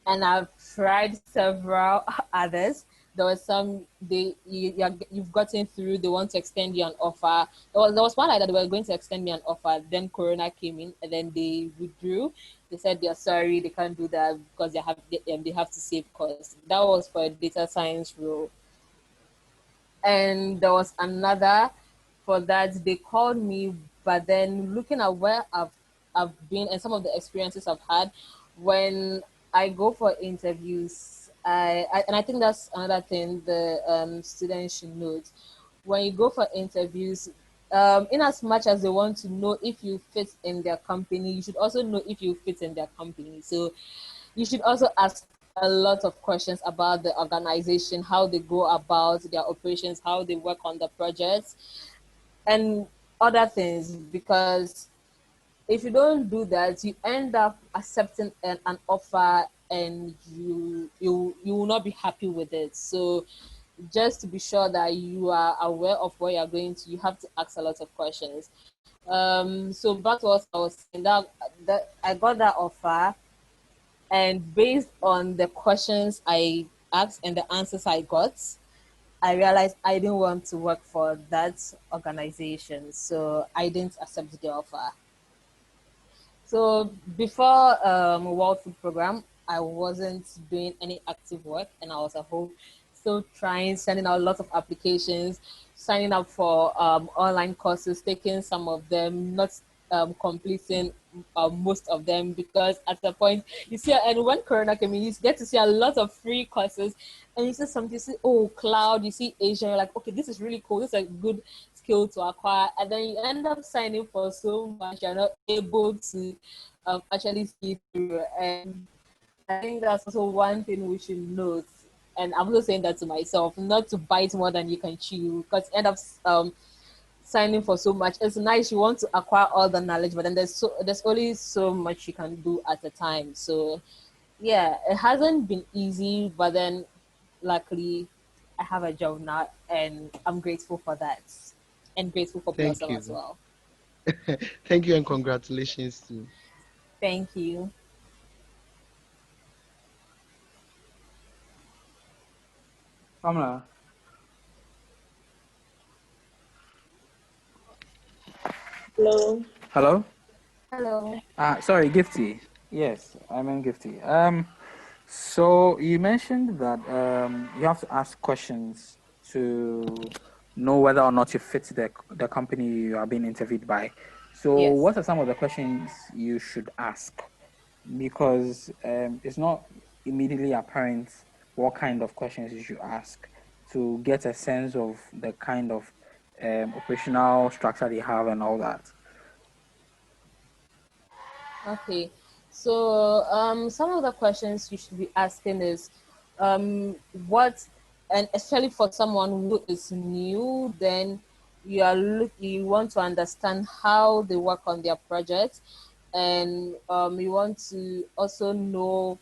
And I've tried several others. There was some you've gotten through. They want to extend you an offer. There was one like that. They were going to extend me an offer. Then Corona came in, and then they withdrew. They said they're sorry, they can't do that because they have to save costs. That was for a data science role. And there was another for that. They called me, but then looking at where I've been and some of the experiences I've had, when I go for interviews, and I think that's another thing the students should note. When you go for interviews, in as much as they want to know if you fit in their company, you should also know if you fit in their company. So you should also ask a lot of questions about the organization, how they go about their operations, how they work on the projects, and other things. Because if you don't do that, you end up accepting an offer, and you will not be happy with it. So just to be sure that you are aware of where you're going to, you have to ask a lot of questions. So back to what I was saying, that I got that offer, and based on the questions I asked and the answers I got, I realized I didn't want to work for that organization. So I didn't accept the offer. So before World Food Program, I wasn't doing any active work, and I was at home still trying, sending out lots of applications, signing up for online courses, taking some of them, not completing most of them, because at the point you see, and when Corona came in, you get to see a lot of free courses, and you see something, you see, oh, cloud, you see Asia, you're like, okay, this is really cool, this is a good skill to acquire, and then you end up signing for so much you're not able to actually see through. And I think that's also one thing we should note. And I'm also saying that to myself, not to bite more than you can chew, because end up signing for so much. It's nice, you want to acquire all the knowledge, but then there's only so much you can do at a time. So yeah, it hasn't been easy, but then luckily I have a job now, and I'm grateful for that, and grateful for Thank Blossom as you. well. Thank you and congratulations too. Thank you. Pamela. Hello. Hello. Hello. Sorry, Gifty. Yes, I'm in Gifty. So you mentioned that you have to ask questions to know whether or not you fit the company you are being interviewed by. So Yes. what are some of the questions you should ask? Because it's not immediately apparent what kind of questions you should ask to get a sense of the kind of operational structure they have and all that. Okay. So some of the questions you should be asking is what, and especially for someone who is new, then you want to understand how they work on their projects, and you want to also know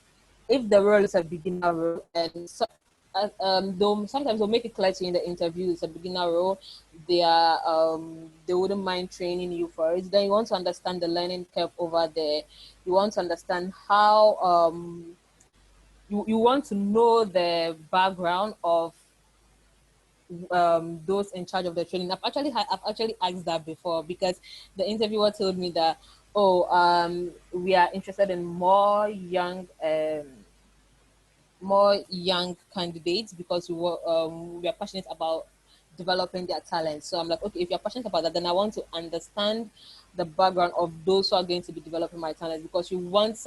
if the role is a beginner role, and so, though sometimes they'll make it clear to you in the interview it's a beginner role, they wouldn't mind training you for it. Then you want to understand the learning curve over there. You want to understand how you want to know the background of those in charge of the training. I've actually asked that before, because the interviewer told me that, we are interested in more young candidates, because we are passionate about developing their talent. So I'm like, okay, if you're passionate about that, then I want to understand the background of those who are going to be developing my talent, because you want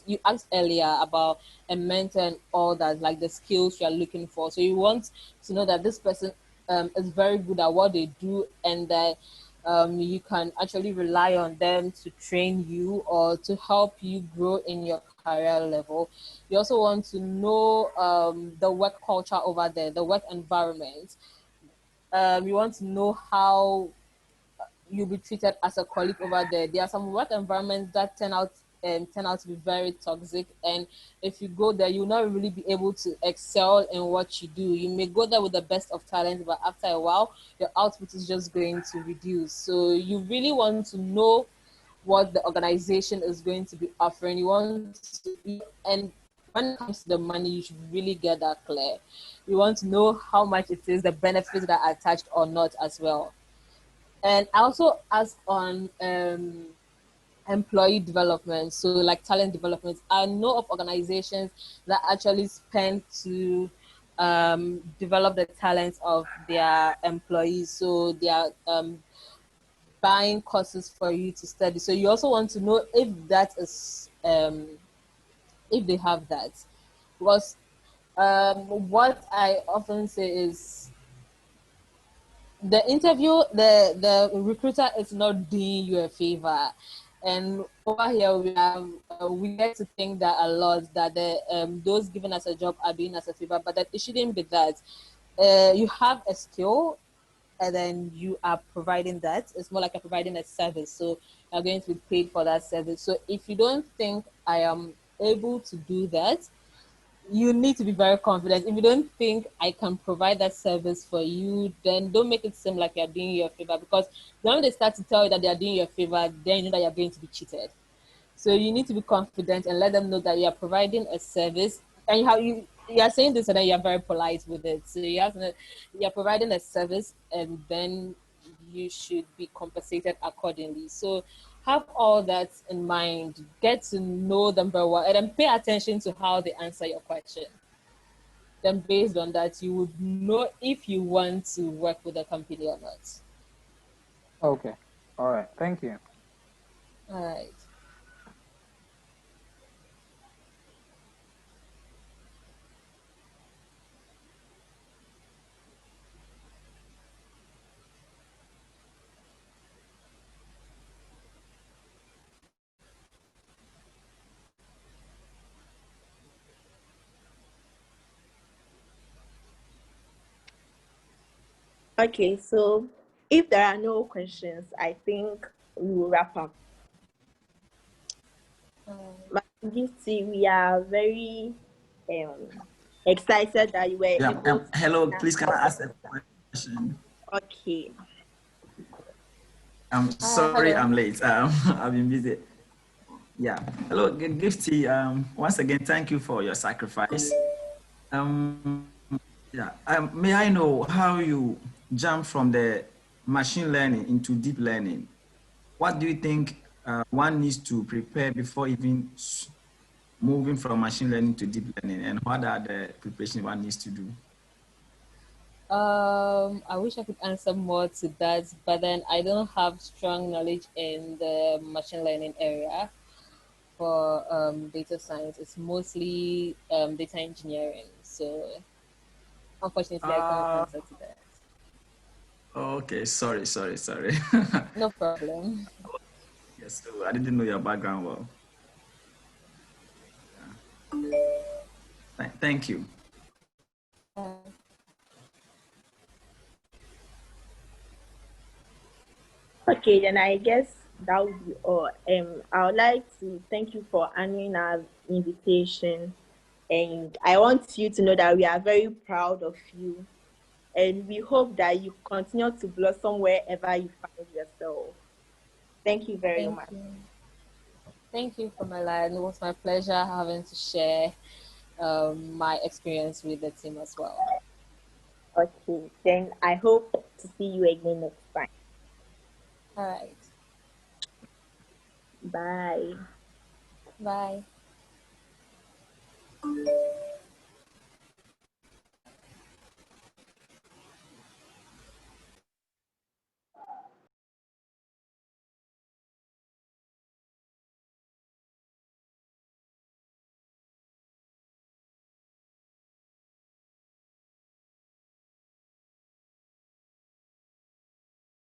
you asked earlier about a mentor and all that, like the skills you're looking for. So you want to know that this person is very good at what they do, and that you can actually rely on them to train you or to help you grow in your career level. You also want to know the work culture over there, the work environment. You want to know how you'll be treated as a colleague over there. There are some work environments that turn out to be very toxic, and if you go there, you'll not really be able to excel in what you do. You may go there with the best of talent, but after a while, your output is just going to reduce. So you really want to know what the organization is going to be offering. And when it comes to the money, you should really get that clear. You want to know how much it is, the benefits that are attached or not as well. And I also ask on employee development, so like talent development. I know of organizations that actually spend to develop the talents of their employees. So they are buying courses for you to study. So you also want to know if that is if they have that, because what I often say is the interview, the recruiter is not doing you a favor. And over here we get to think that a lot, that those giving us a job are doing us a favor, but that it shouldn't be that. You have a skill, and then you are providing that. It's more like you're providing a service, so you're going to be paid for that service. So if you don't think I am able to do that, you need to be very confident. If you don't think I can provide that service for you, then don't make it seem like you're doing you a favor, because the moment they start to tell you that they're doing you a favor, then you know that you're going to be cheated. So you need to be confident and let them know that you are providing a service, and you are saying this, and then you are very polite with it. So you have to know you are providing a service, and then you should be compensated accordingly. So have all that in mind. Get to know them very well, and then pay attention to how they answer your question. Then based on that, you would know if you want to work with a company or not. Okay. All right. Thank you. All right. Okay, so if there are no questions, I think we will wrap up. Gifty, we are very excited that you were Yeah. able to. Hello. Please, can I ask a question? Okay. I'm sorry Hello. I'm late. I've been busy. Yeah. Hello, Gifty. Once again, thank you for your sacrifice. Um, yeah. May I know how you jump from the machine learning into deep learning? What do you think one needs to prepare before even moving from machine learning to deep learning, and what are the preparations one needs to do? I wish I could answer more to that, but then I don't have strong knowledge in the machine learning area for data science. It's mostly data engineering. So unfortunately, I can't Uh, answer to that. okay. Sorry. No problem. Yes, so I didn't know your background well. Thank you. Okay, then I guess that would be all. I would like to thank you for honoring our invitation, and I want you to know that we are very proud of you, and we hope that you continue to blossom wherever you find yourself. Thank you very Thank much. you. Thank you for my life. It was my pleasure having to share my experience with the team as well. Okay, then I hope to see you again next time. All right. Bye. Bye.